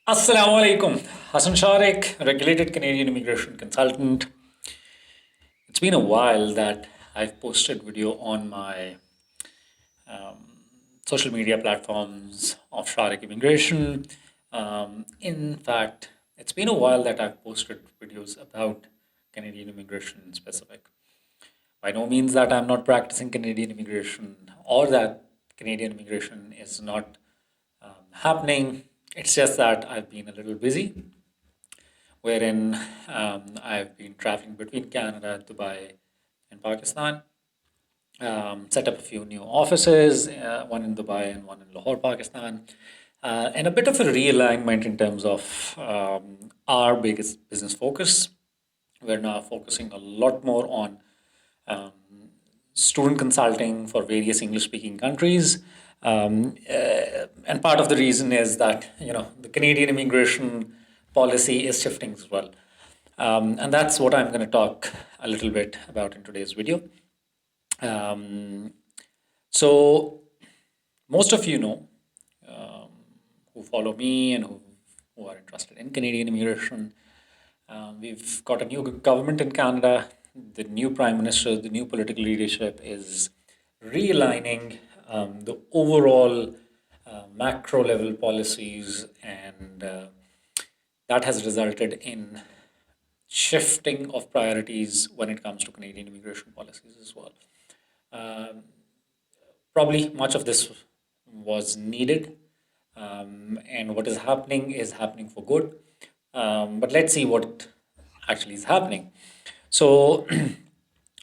Assalamu alaikum. Hassan Shariq, regulated Canadian immigration consultant. It's been a while that I've posted video on my social media platforms of Shariqimmigration. In fact, it's been a while that I've posted videos about Canadian immigration in specific. By no means that I'm not practicing Canadian immigration or that Canadian immigration is not happening. It's just that I've been a little busy wherein I've been traveling between Canada, Dubai, and Pakistan. Set up a few new offices, one in Dubai and one in Lahore, Pakistan, and a bit of a realignment in terms of our biggest business focus. We're now focusing a lot more on um, student consulting for various English-speaking countries. And part of the reason is that the Canadian immigration policy is shifting as well, and that's what I'm going to talk a little bit about in today's video. Um, so most of you know um, who follow me and who are interested in Canadian immigration. We've got a new government in Canada. The new prime minister, the new political leadership is realigning the overall macro level policies, and that has resulted in shifting of priorities when it comes to Canadian immigration policies as well. Um, Probably much of this was needed, and what is happening for good. But let's see what actually is happening. So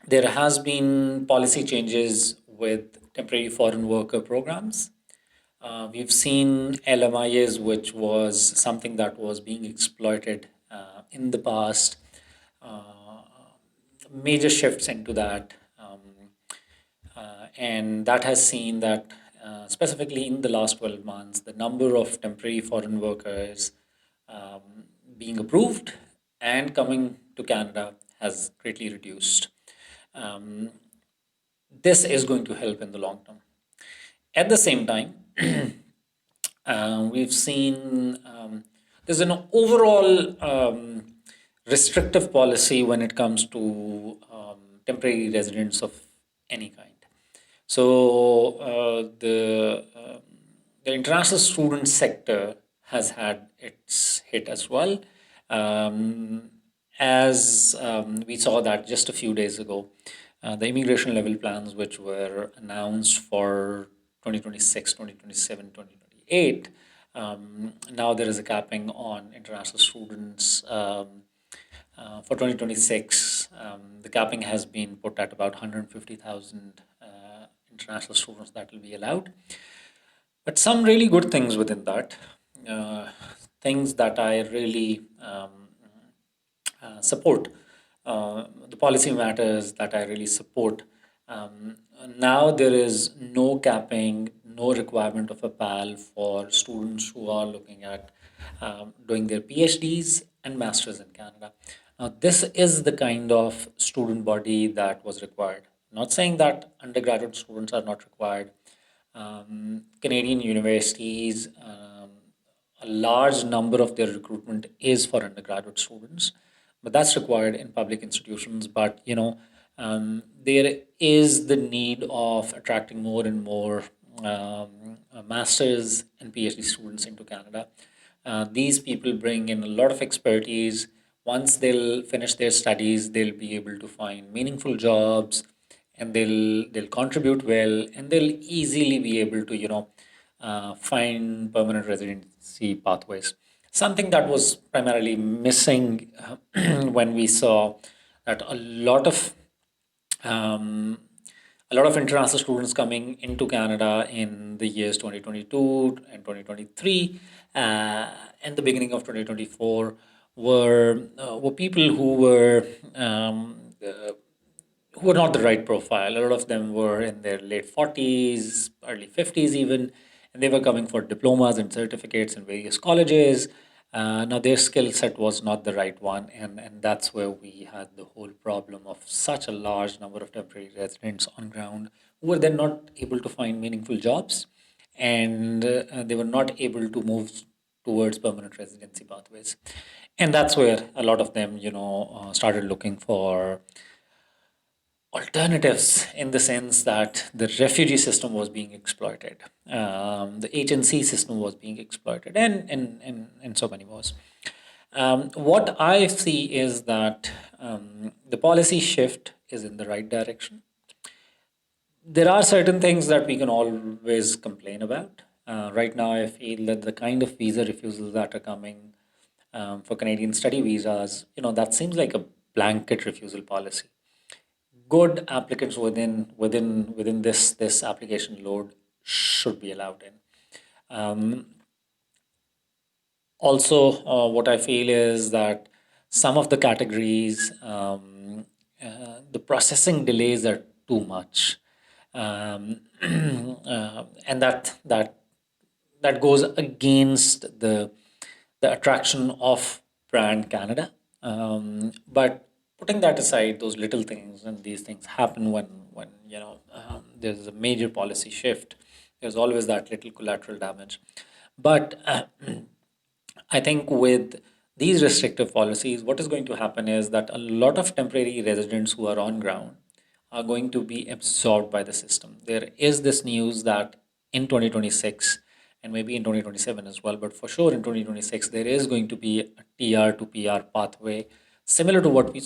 there has been policy changes with temporary foreign worker programs. We've seen LMIAs, which was something that was being exploited in the past. Major shifts into that, and that has seen that specifically in the last 12 months, the number of temporary foreign workers being approved and coming to Canada has greatly reduced. Um, this is going to help in the long term. At the same time, we've seen there's an overall restrictive policy when it comes to temporary residents of any kind. So the international student sector has had its hit as well. Um, as we saw that just a few days ago, the immigration level plans, which were announced for 2026, 2027, 2028, now there is a capping on international students. For 2026, the capping has been put at about 150,000 international students that will be allowed. But some really good things within that, uh, things that I really support, the policy matters that I really support. Now there is no capping, no requirement of a PAL for students who are looking at doing their PhDs and masters in Canada. Now, this is the kind of student body that was required. Not saying that undergraduate students are not required. Canadian universities, a large number of their recruitment is for undergraduate students, but that's required in public institutions. But there is the need of attracting more and more masters and PhD students into Canada. These people bring in a lot of expertise. Once they'll finish their studies, they'll be able to find meaningful jobs, and they'll contribute well, and they'll easily be able to find permanent residency pathways. Something that was primarily missing when we saw that um, a lot of international students coming into Canada in the years 2022 and 2023 and the beginning of 2024 were people who were not the right profile. A lot of them were in their late 40s, early 50s even, and they were coming for diplomas and certificates in various colleges. Now, their skill set was not the right one, and that's where we had the whole problem of such a large number of temporary residents on ground who were then not able to find meaningful jobs, and they were not able to move. towards permanent residency pathways. And that's where a lot of them, started looking for alternatives, in the sense that the refugee system was being exploited, the HNC system was being exploited, and so many more. What I see is that the policy shift is in the right direction. There are certain things that we can always complain about. Right now, I feel that the kind of visa refusals that are coming for Canadian study visas, that seems like a blanket refusal policy. Good applicants within this application load should be allowed in. Also, what I feel is that some of the categories, the processing delays are too much, and that goes against the attraction of brand Canada. But putting that aside, those little things and these things happen when there's a major policy shift. There's always that little collateral damage. But I think with these restrictive policies, what is going to happen is that a lot of temporary residents who are on ground are going to be absorbed by the system. There is this news that in 2026 and maybe in 2027 as well, but for sure in 2026, there is going to be a TR to PR pathway similar to what we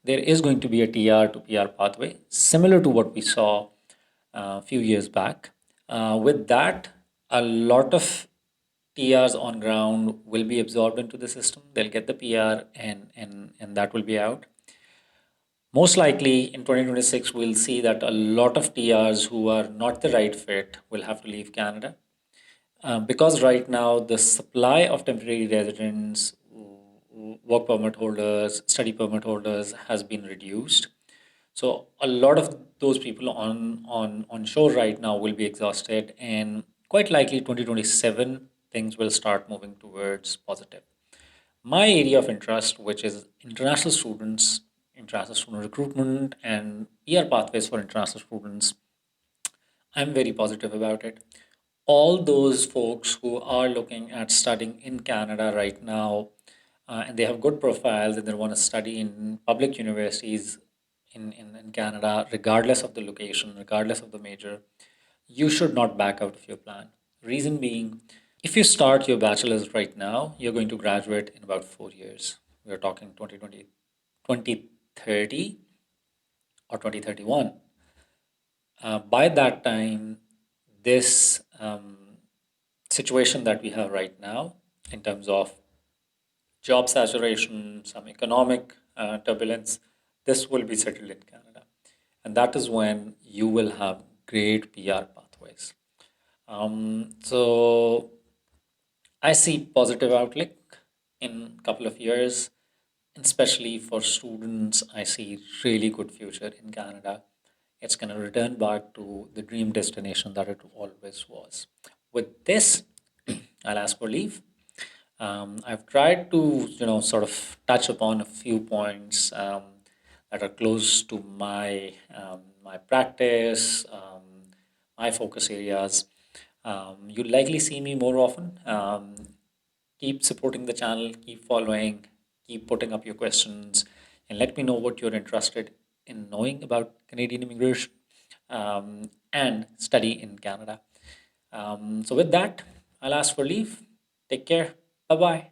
there is going to be a TR to PR pathway similar to what we saw a few years back. With that, a lot of TRs on ground will be absorbed into the system. They'll get the PR, and that will be out. Most likely in 2026, we'll see that a lot of TRs who are not the right fit will have to leave Canada. Because right now the supply of temporary residents, work permit holders, study permit holders has been reduced. So a lot of those people on shore right now will be exhausted, and quite likely 2027 things will start moving towards positive. My area of interest, which is international student recruitment, and PR pathways for international students, I'm very positive about it. All those folks who are looking at studying in Canada right now, and they have good profiles and they want to study in public universities in Canada, regardless of the location, regardless of the major, you should not back out of your plan. Reason being, if you start your bachelor's right now, you're going to graduate in about 4 years. We're talking 2020, 2030 or 2031. By that time, this situation that we have right now, in terms of job saturation, some economic turbulence, this will be settled in Canada. And that is when you will have great PR pathways. So I see positive outlook in a couple of years, especially for students. I see really good future in Canada. It's going to return back to the dream destination that it always was. With this, I'll ask for leave. I've tried to, sort of touch upon a few points that are close to my practice, my focus areas. You'll likely see me more often. Keep supporting the channel, keep following, keep putting up your questions, and let me know what you're interested in knowing about Canadian immigration and study in Canada. So, with that, I'll ask for leave. Take care. Bye bye.